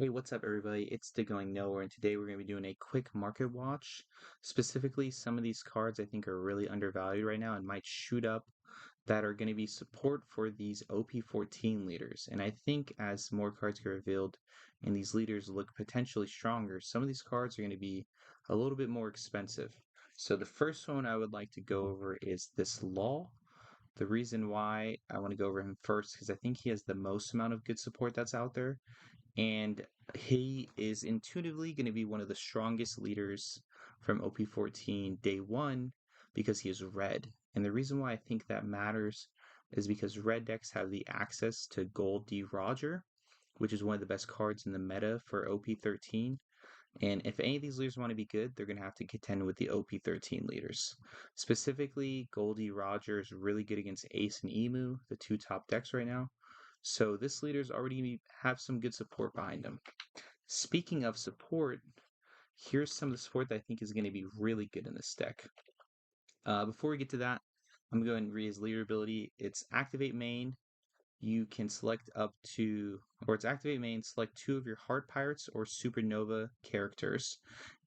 Hey, what's up, everybody? It's the Going Nowhere, and today we're going to be doing a quick market watch. Specifically, some of these cards I think are really undervalued right now and might shoot up that are going to be support for these OP14 leaders. And I think as more cards get revealed and these leaders look potentially stronger, some of these cards are going to be a little bit more expensive. So the first one I would like to go over is this Law. The reason why I want to go over him first because I think he has the most amount of good support that's out there, and he is intuitively going to be one of the strongest leaders from OP14 day one because he is red. And the reason why I think that matters is because red decks have the access to Gol D, which is one of the best cards in the meta for OP13. And if any of these leaders want to be good, they're going to have to contend with the OP13 leaders. Specifically, Goldie Roger is really good against Ace and Emu, the two top decks right now. So this leader's already have some good support behind him. Speaking of support, here's some of the support that I think is going to be really good in this deck. Before we get to that, I'm going to read his leader ability. It's activate main. You can select up to, or it's activate main, select two of your Heart Pirates or Supernova characters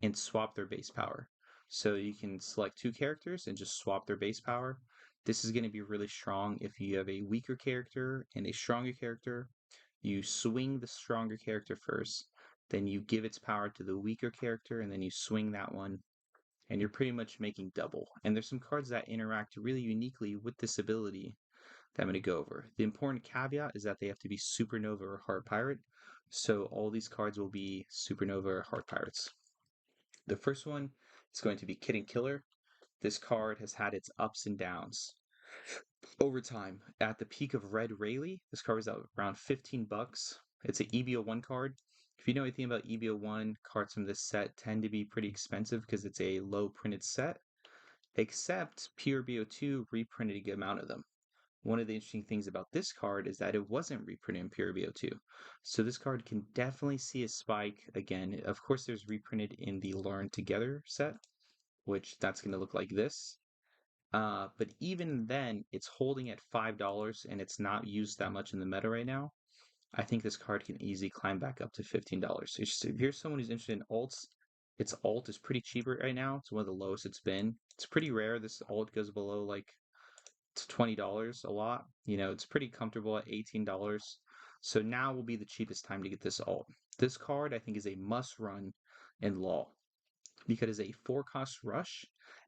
and swap their base power. So you can select two characters and just swap their base power. This is going to be really strong if you have a weaker character and a stronger character. You swing the stronger character first, then you give its power to the weaker character, and then you swing that one, and you're pretty much making double. And there's some cards that interact really uniquely with this ability that I'm going to go over. The important caveat is that they have to be Supernova or Heart Pirate, so all these cards will be Supernova or Heart Pirates. The first one is going to be Kid and Killer. This card has had its ups and downs over time. At the peak of Red Rayleigh, this card was out around 15 bucks. It's an EBO1 card. If you know anything about EBO1, cards from this set tend to be pretty expensive because it's a low printed set, except Pure BO2 reprinted a good amount of them. One of the interesting things about this card is that it wasn't reprinted in Pure BO2. So this card can definitely see a spike again. Of course, there's reprinted in the Learn Together set, which that's going to look like this. But even then, it's holding at $5 and it's not used that much in the meta right now. I think this card can easily climb back up to $15. If you're someone who's interested in alts, its alt is pretty cheap right now. It's one of the lowest it's been. It's pretty rare this alt goes below like $20 a lot. It's pretty comfortable at $18. So now will be the cheapest time to get this alt. This card I think is a must run in Law because it's a 4-cost rush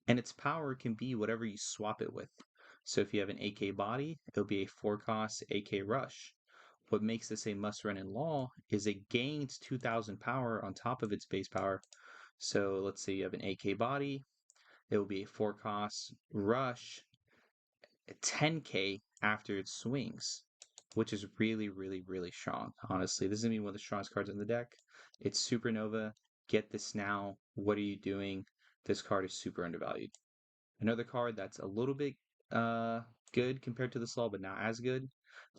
and its power can be whatever you swap it with. So if you have an AK body, it'll be a 4-cost AK rush. What makes this a must run in Law is it gains 2000 power on top of its base power. So let's say you have an AK body, it will be a 4-cost rush 10k after it swings, which is really, really, really strong. Honestly, this is gonna be one of the strongest cards in the deck. It's Supernova. Get this now. What are you doing? This card is super undervalued. Another card that's a little bit uh good compared to the Slaw, but not as good.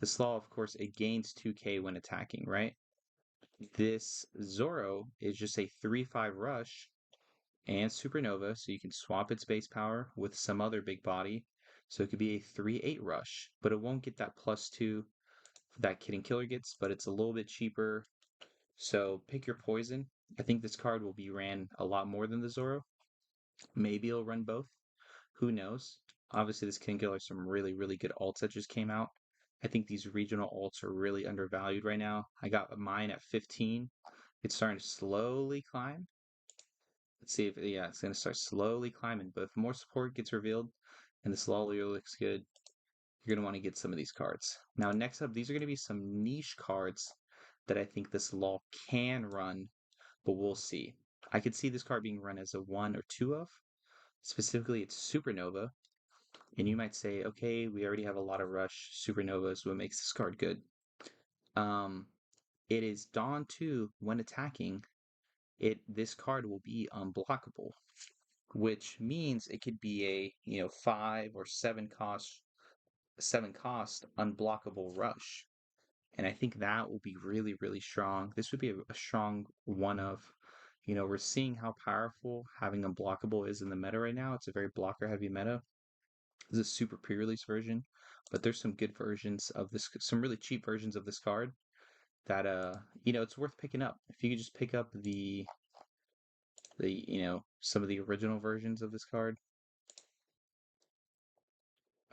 The Slaw, of course, it gains 2k when attacking, right? This Zoro is just a 3/5 rush and Supernova, so you can swap its base power with some other big body. So it could be a 3/8 rush, but it won't get that +2 that Kid and Killer gets, but it's a little bit cheaper. So pick your poison. I think this card will be ran a lot more than the Zoro. Maybe it'll run both. Who knows? Obviously, this Kid and Killer has some really, really good alts that just came out. I think these regional alts are really undervalued right now. I got mine at 15. It's starting to slowly climb. Let's see if, yeah, it's going to start slowly climbing. But if more support gets revealed and this Lolio looks good, you're going to want to get some of these cards. Now, next up, these are going to be some niche cards that I think this law can run, but we'll see. I could see this card being run as a 1 or 2 of. Specifically, it's Supernova. And you might say, okay, we already have a lot of Rush Supernovas. What makes this card good? Um, it is Dawn 2 when attacking. This card will be unblockable, which means it could be a 5 or 7 cost unblockable rush. And I think that will be really, really strong. This would be a strong one of, we're seeing how powerful having unblockable is in the meta right now. It's a very blocker heavy meta. This is a super pre-release version, but there's some good versions of this, some really cheap versions of this card. that it's worth picking up. If you could just pick up the some of the original versions of this card,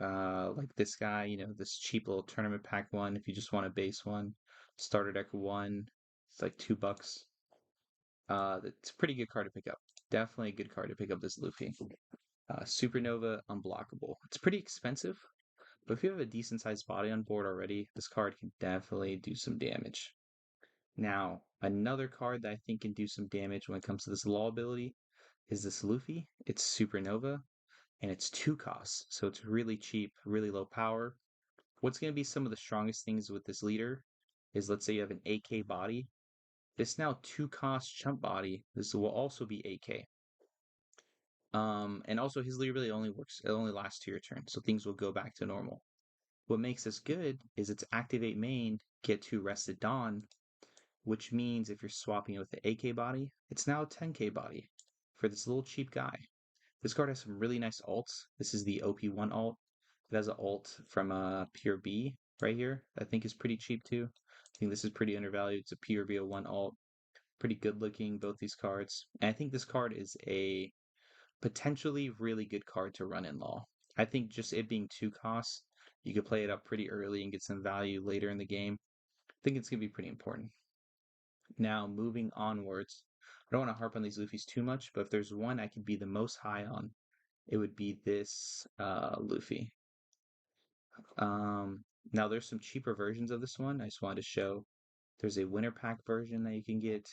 like this guy, this cheap little tournament pack one. If you just want a base one, starter deck one, it's like $2. It's a pretty good card to pick up. Definitely a good card to pick up this Luffy. Supernova Unblockable. It's pretty expensive, but if you have a decent sized body on board already, this card can definitely do some damage. Now, another card that I think can do some damage when it comes to this law ability is this Luffy. It's Supernova, and it's 2 costs, so it's really cheap, really low power. What's going to be some of the strongest things with this leader is, let's say you have an AK body. This now 2 cost chump body, this will also be AK. And also his leader ability it only lasts to your turn, so things will go back to normal. What makes this good is its activate main, get 2 rested Dawn, which means if you're swapping it with the AK body, it's now a 10k body for this little cheap guy. This card has some really nice alts. This is the OP1 alt. It has an alt from Pure B right here. I think is pretty cheap too. I think this is pretty undervalued. It's a Pure B01 alt. Pretty good looking, both these cards. And I think this card is a potentially really good card to run in law. I think just it being 2 costs, you could play it up pretty early and get some value later in the game. I think it's going to be pretty important. Now, moving onwards, I don't want to harp on these Luffys too much, but if there's one I could be the most high on, it would be this Luffy. Now, there's some cheaper versions of this one. I just wanted to show. There's a winter pack version that you can get.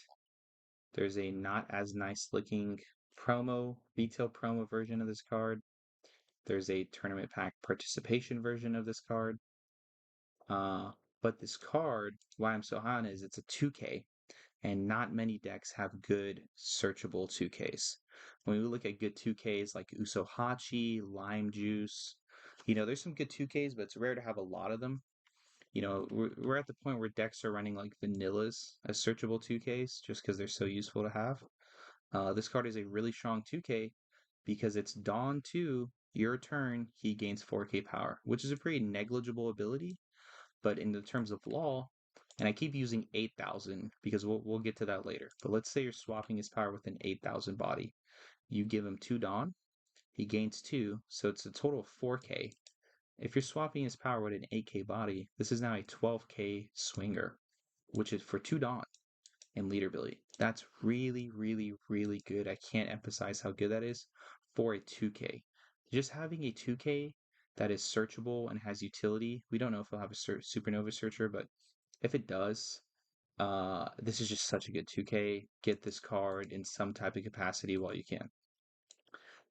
There's a not as nice looking retail promo version of this card. There's a tournament pack participation version of this card. But this card, why I'm so high on it is it's a 2K, and not many decks have good searchable 2Ks. When we look at good 2Ks like Usohachi, Lime Juice, there's some good 2Ks, but it's rare to have a lot of them. We're at the point where decks are running like vanillas as searchable 2Ks just because they're so useful to have. This card is a really strong 2K because it's Dawn 2, your turn, he gains 4K power, which is a pretty negligible ability. But in the terms of law, and I keep using 8,000 because we'll get to that later. But let's say you're swapping his power with an 8,000 body. You give him 2 Dawn, he gains 2, so it's a total of 4K. If you're swapping his power with an 8K body, this is now a 12K swinger, which is for 2 Dawn and leader ability. That's really, really, really good. I can't emphasize how good that is for a 2K. Just having a 2K that is searchable and has utility. We don't know if it'll have a supernova searcher, but if it does, this is just such a good 2K. Get this card in some type of capacity while you can.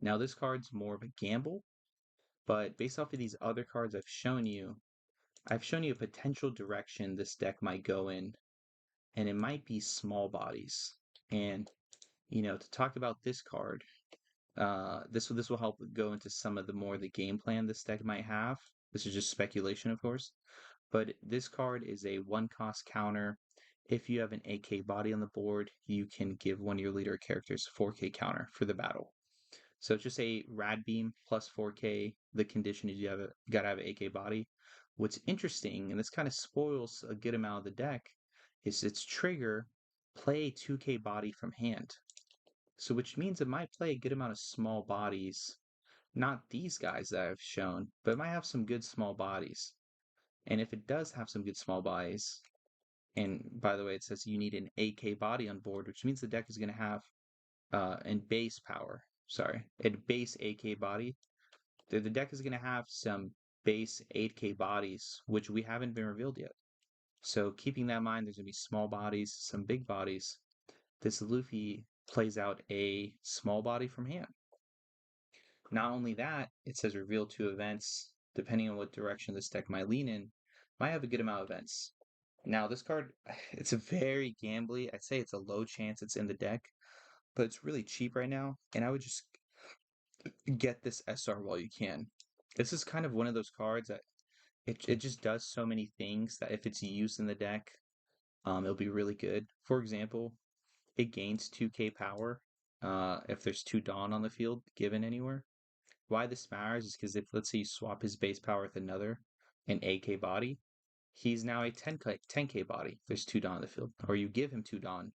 Now, this card's more of a gamble, but based off of these other cards I've shown you a potential direction this deck might go in, and it might be small bodies. And, to talk about this card, this will help go into some of the game plan this deck might have. This is just speculation, of course. But this card is a 1 cost counter. If you have an 8K body on the board, you can give one of your leader characters 4K counter for the battle. So it's just a Rad Beam plus 4K. The condition is you gotta have an 8K body. What's interesting, and this kind of spoils a good amount of the deck, is its trigger play a 2K body from hand. So which means it might play a good amount of small bodies. Not these guys that I've shown, but it might have some good small bodies. And if it does have some good small bodies, and by the way, it says you need an 8K body on board, which means the deck is going to have and base power. Sorry, a base 8K body. The deck is going to have some base 8K bodies, which we haven't been revealed yet. So keeping that in mind, there's going to be small bodies, some big bodies. This Luffy plays out a small body from hand. Not only that, it says reveal 2 events. Depending on what direction this deck might lean in, might have a good amount of events. Now, this card, it's a very gambly. I'd say it's a low chance it's in the deck, but it's really cheap right now, and I would just get this SR while you can. This is kind of one of those cards that it just does so many things that if it's used in the deck, it'll be really good. For example, it gains 2K power if there's 2 Dawn on the field given anywhere. Why this matters is because if, let's say, you swap his base power with an AK body, he's now a 10k body. There's 2 Dawn in the field. Or you give him 2 Dawn,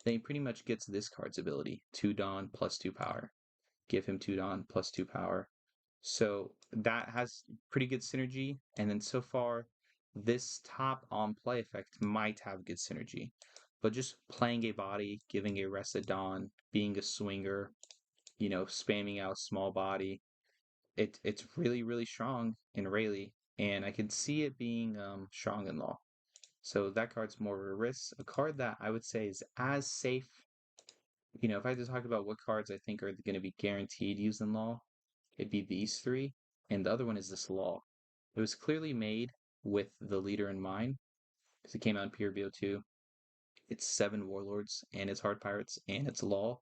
then he pretty much gets this card's ability. 2 Dawn plus 2 power. Give him 2 Dawn plus 2 power. So that has pretty good synergy. And then so far, this top on play effect might have good synergy. But just playing a body, giving a rest at dawn, being a swinger, spamming out small body, it's really, really strong in Rayleigh. And I can see it being strong in Law. So that card's more of a risk. A card that I would say is as safe. If I had to talk about what cards I think are going to be guaranteed used in Law, it'd be these three. And the other one is this Law. It was clearly made with the leader in mind because it came out in PRBO2. It's 7 Warlords, and it's Hard Pirates, and it's Law.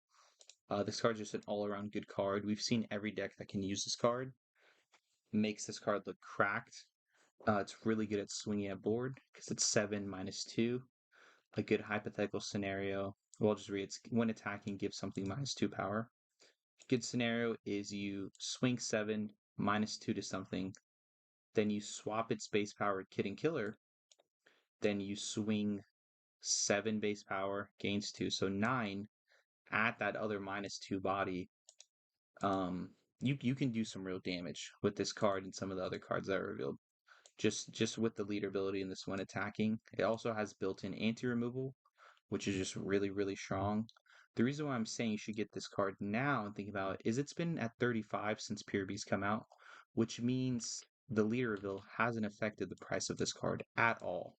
This card's just an all-around good card. We've seen every deck that can use this card. Makes this card look cracked. It's really good at swinging at board because it's 7 minus 2. A good hypothetical scenario. Well, I'll just read it. When attacking, give something minus 2 power. Good scenario is you swing 7 minus 2 to something, then you swap its base power Kid and Killer, then you swing 7 base power, gains 2, so 9 at that other minus 2 body. You can do some real damage with this card and some of the other cards that are revealed. Just with the leader ability in this one attacking. It also has built-in anti-removal, which is just really, really strong. The reason why I'm saying you should get this card now and think about it is it's been at 35 since PRB's come out, which means the leader reveal hasn't affected the price of this card at all.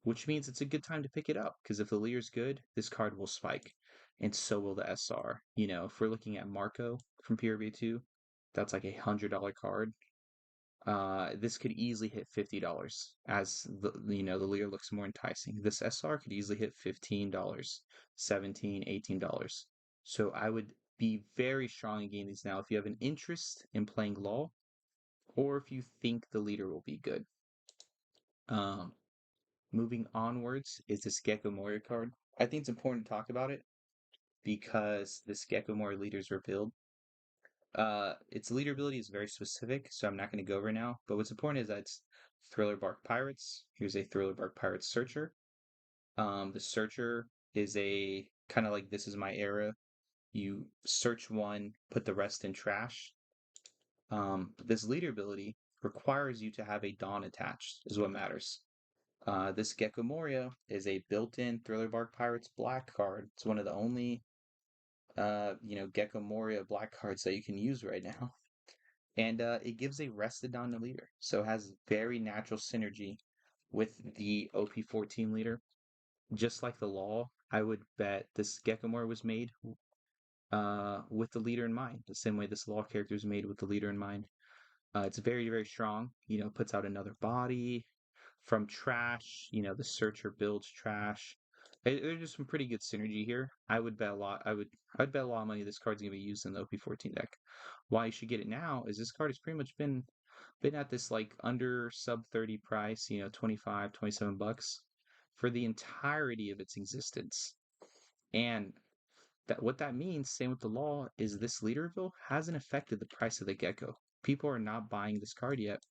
Which means it's a good time to pick it up, because if the leader's good, this card will spike. And so will the SR. If we're looking at Marco from PRB2, that's like $100 card. This could easily hit $50 as the leader looks more enticing. This SR could easily hit $15, $17, $18. So I would be very strong in getting these now if you have an interest in playing Law, or if you think the leader will be good. Moving onwards is this Gecko Moria card. I think it's important to talk about it because this Gecko Moria leader's revealed. Its leader ability is very specific, so I'm not going to go over now. But what's important is that it's Thriller Bark Pirates. Here's a Thriller Bark Pirates Searcher. The Searcher is a kind of like This Is My Era. You search one, put the rest in trash. This leader ability requires you to have a Dawn attached, is what matters. This Gecko Moria is a built-in Thriller Bark Pirates black card. It's one of the only, Gecko Moria black cards that you can use right now. And it gives a rested down the leader. So it has very natural synergy with the OP14 leader. Just like the Law, I would bet this Gecko Moria was made with the leader in mind, the same way this Law character is made with the leader in mind. It's very, very strong. Puts out another body from trash. The searcher builds trash. There's just some pretty good synergy here. I would bet a lot. I'd bet a lot of money this card's gonna be used in the OP14 deck. Why you should get it now is this card has pretty much been at this like under sub 30 price, 25, 27 bucks for the entirety of its existence. And what that means, same with the Law, is this leader reveal hasn't affected the price of the Gecko. People are not buying this card yet,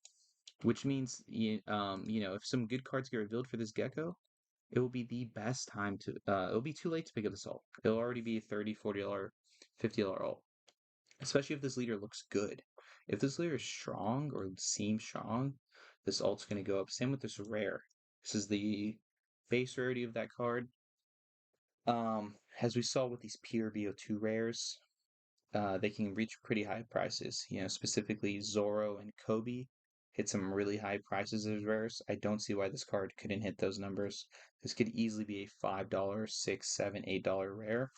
which means if some good cards get revealed for this Gecko, it will be the best time to it'll be too late to pick up this alt. It'll already be $30, $40, $50 alt. Especially if this leader looks good. If this leader is strong or seems strong, this alt's gonna go up. Same with this rare. This is the base rarity of that card. As we saw with these PRBO2 rares, they can reach pretty high prices. Specifically Zoro and Kobe hit some really high prices as rares. I don't see why this card couldn't hit those numbers. This could easily be a $5, $6, $7, $8 rare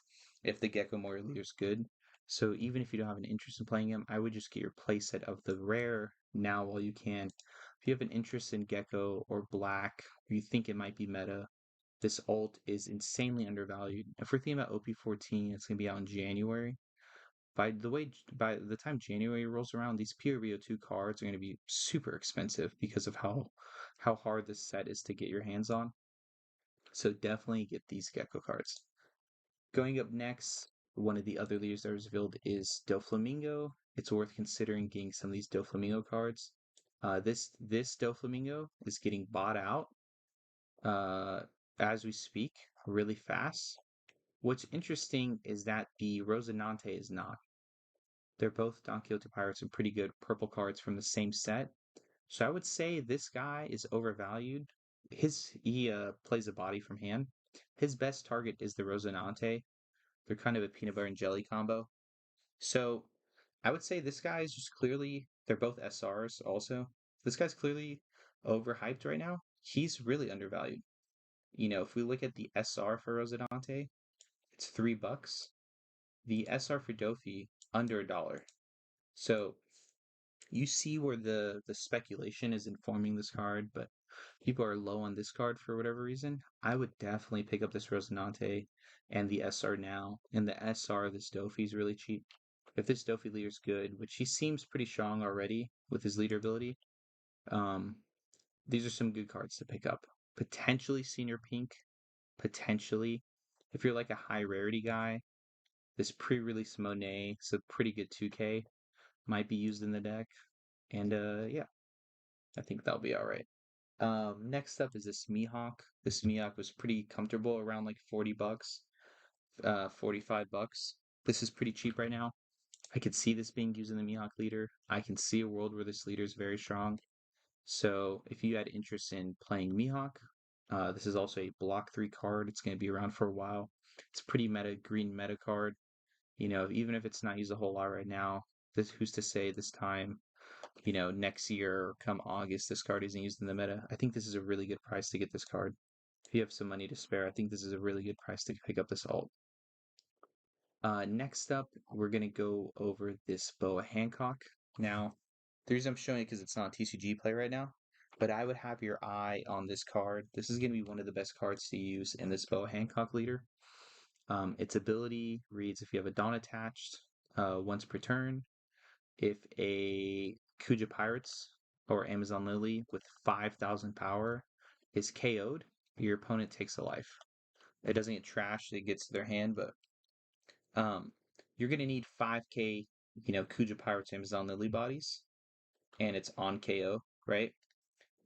if the Gecko Moria leader's good. So even if you don't have an interest in playing him, I would just get your playset of the rare now while you can. If you have an interest in Gecko or Black, or you think it might be meta, this alt is insanely undervalued. If we're thinking about OP14, it's going to be out in January. By the time January rolls around, these PRBO2 cards are going to be super expensive because of how hard this set is to get your hands on. So definitely get these Gecko cards. Going up next, one of the other leaders that was revealed is Doflamingo. It's worth considering getting some of these Doflamingo cards. This Doflamingo is getting bought out uh, as we speak really fast. What's interesting is that the Rosinante is not. They're both Don Quixote Pirates and pretty good purple cards from the same set. So I would say this guy is overvalued. He plays a body from hand. His best target is the Rosinante. They're kind of a peanut butter and jelly combo. So I would say this guy is just clearly they're both SRs also. This guy's clearly overhyped right now. He's really undervalued. If we look at the SR for Rosinante, it's $3. The SR for Dofi under $1. So you see where the speculation is informing this card, but people are low on this card for whatever reason. I would definitely pick up this Rosinante and the SR now. And the SR, this Dofi is really cheap. If this Dofi leader's good, which he seems pretty strong already with his leader ability, um, these are some good cards to pick up. Potentially Senior Pink, potentially. If you're like a high rarity guy, this pre-release Monet, it's a pretty good 2K, might be used in the deck. And yeah, I think that'll be all right. Next up is this Mihawk. This Mihawk was pretty comfortable around like $40, $45. This is pretty cheap right now. I could see this being used in the Mihawk leader. I can see a world where this leader is very strong. So if you had interest in playing Mihawk, this is also a block 3 card. It's going to be around for a while. It's a pretty meta green meta card. Even if it's not used a whole lot right now, who's to say this time, next year or come August, this card isn't used in the meta. I think this is a really good price to get this card. If you have some money to spare, I think this is a really good price to pick up this alt. Next up, we're going to go over this Boa Hancock. Now, the reason I'm showing it because it's not a TCG play right now, but I would have your eye on this card. This is going to be one of the best cards to use in this Boa Hancock leader. Its ability reads if you have a Dawn attached once per turn, if a Kuja Pirates or Amazon Lily with 5,000 power is KO'd, your opponent takes a life. It doesn't get trashed, it gets to their hand, but um, you're going to need 5k, Kuja Pirates Amazon Lily bodies, and it's on KO, right?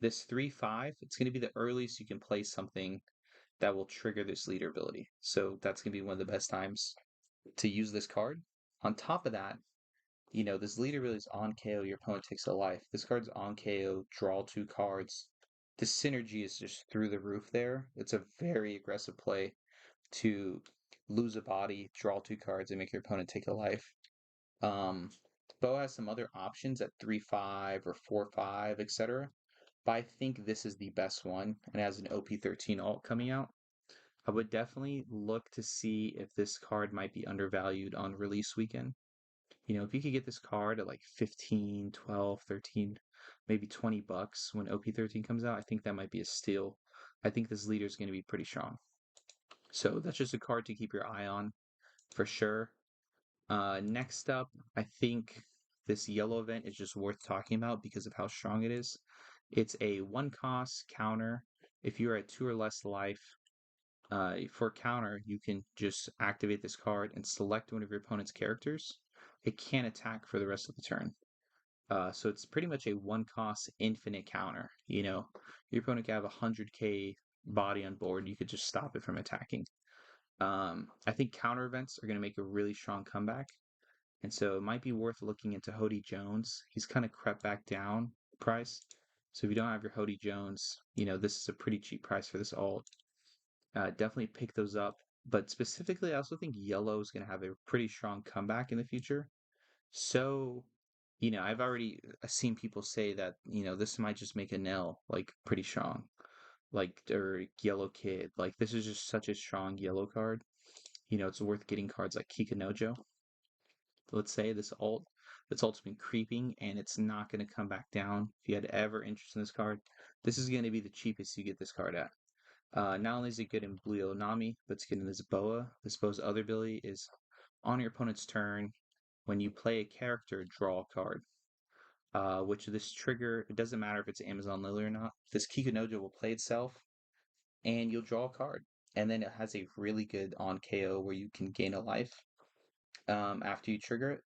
This 3/5, it's going to be the earliest you can play something that will trigger this leader ability. So that's going to be one of the best times to use this card. On top of that, this leader ability is on KO, your opponent takes a life. This card's on KO, draw 2 cards. The synergy is just through the roof there. It's a very aggressive play to lose a body, draw 2 cards, and make your opponent take a life. Bo has some other options at 3/5 or 4/5, etc. But I think this is the best one, and has an OP13 alt coming out. I would definitely look to see if this card might be undervalued on release weekend. If you could get this card at like 15, 12, 13, maybe $20 when OP13 comes out, I think that might be a steal. I think this leader is going to be pretty strong. So that's just a card to keep your eye on for sure. Next up, I think this yellow event is just worth talking about because of how strong it is. It's a 1-cost counter. If you're at 2 or less life, for counter, you can just activate this card and select one of your opponent's characters. It can't attack for the rest of the turn. So it's pretty much a 1-cost infinite counter. Your opponent can have 100k body on board. You could just stop it from attacking. I think counter events are going to make a really strong comeback. And so it might be worth looking into Hody Jones. He's kind of crept back down price. So if you don't have your Hody Jones, this is a pretty cheap price for this alt. Definitely pick those up. But specifically, I also think yellow is going to have a pretty strong comeback in the future. So, I've already seen people say that, this might just make Enel like pretty strong. Like, or Yellow Kid. Like, this is just such a strong yellow card. It's worth getting cards like Kikanojo. Let's say this alt's been creeping and it's not going to come back down. If you had ever interest in this card, this is going to be the cheapest you get this card at. Not only is it good in Blue Onami, but it's good in this Boa. This Boa's other ability is on your opponent's turn, when you play a character, draw a card. Which this trigger, it doesn't matter if it's Amazon Lily or not. This Kikanojo will play itself, and you'll draw a card. And then it has a really good on KO where you can gain a life after you trigger it.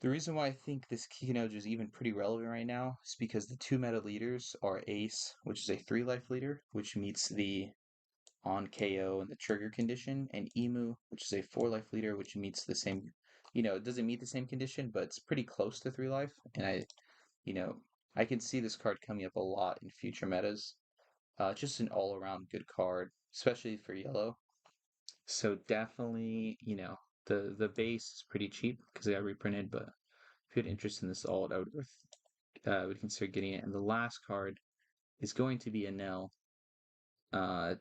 The reason why I think this Keynote is even pretty relevant right now is because the two meta leaders are Ace, which is a 3 life leader, which meets the on KO and the trigger condition, and Emu, which is a 4 life leader, which meets the same, it doesn't meet the same condition, but it's pretty close to 3 life. And you know, I can see this card coming up a lot in future metas. Just an all around good card, especially for yellow. So definitely, the base is pretty cheap because it got reprinted, but if you had interest in this alt, would consider getting it. And the last card is going to be Enel. Uh,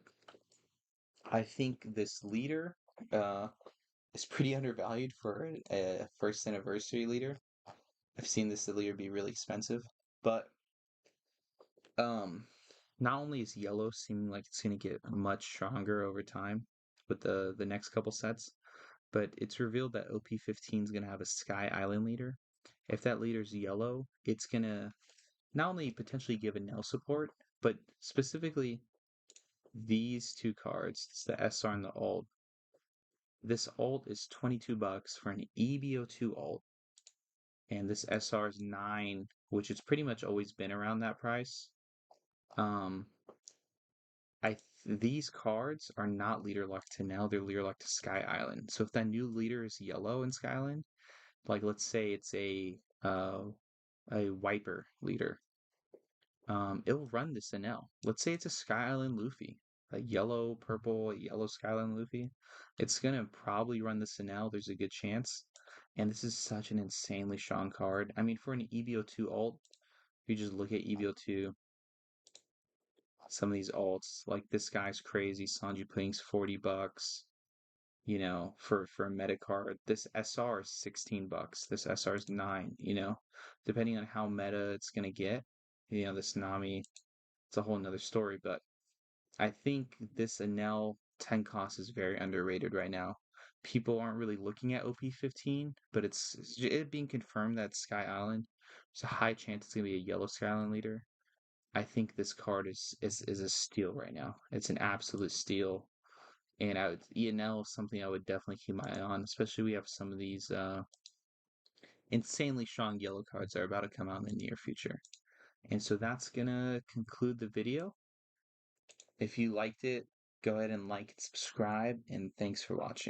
I think this leader uh, is pretty undervalued for a first anniversary leader. I've seen this leader be really expensive, but um, not only is yellow seeming like it's going to get much stronger over time with the next couple sets, but it's revealed that OP15 is going to have a Sky Island leader. If that leader's yellow, it's going to not only potentially give Enel support, but specifically these two cards, it's the SR and the alt. This alt is $22 for an EBO2 alt, and this SR is 9, which it's pretty much always been around that price. Um, these cards are not leader locked to Enel, they're leader locked to Sky Island. So if that new leader is yellow in Sky Island, like let's say it's a wiper leader, it'll run this Enel. Let's say it's a Sky Island Luffy, a yellow, purple, yellow Sky Island Luffy. It's gonna probably run this Enel. There's a good chance. And this is such an insanely strong card. I mean, for an EBO2 alt, if you just look at EBO2, some of these alts, like this guy's crazy. Sanji Pudding's $40. For a meta card. This SR is $16. This SR is 9, depending on how meta it's gonna get. This Nami, it's a whole nother story, but I think this Enel 10 cost is very underrated right now. People aren't really looking at OP15, but it's it being confirmed that Sky Island, there's a high chance it's gonna be a yellow Sky Island leader. I think this card is a steal right now. It's an absolute steal. And Enel is something I would definitely keep my eye on, especially we have some of these insanely strong yellow cards that are about to come out in the near future. And so that's gonna conclude the video. If you liked it, go ahead and like and subscribe, and thanks for watching.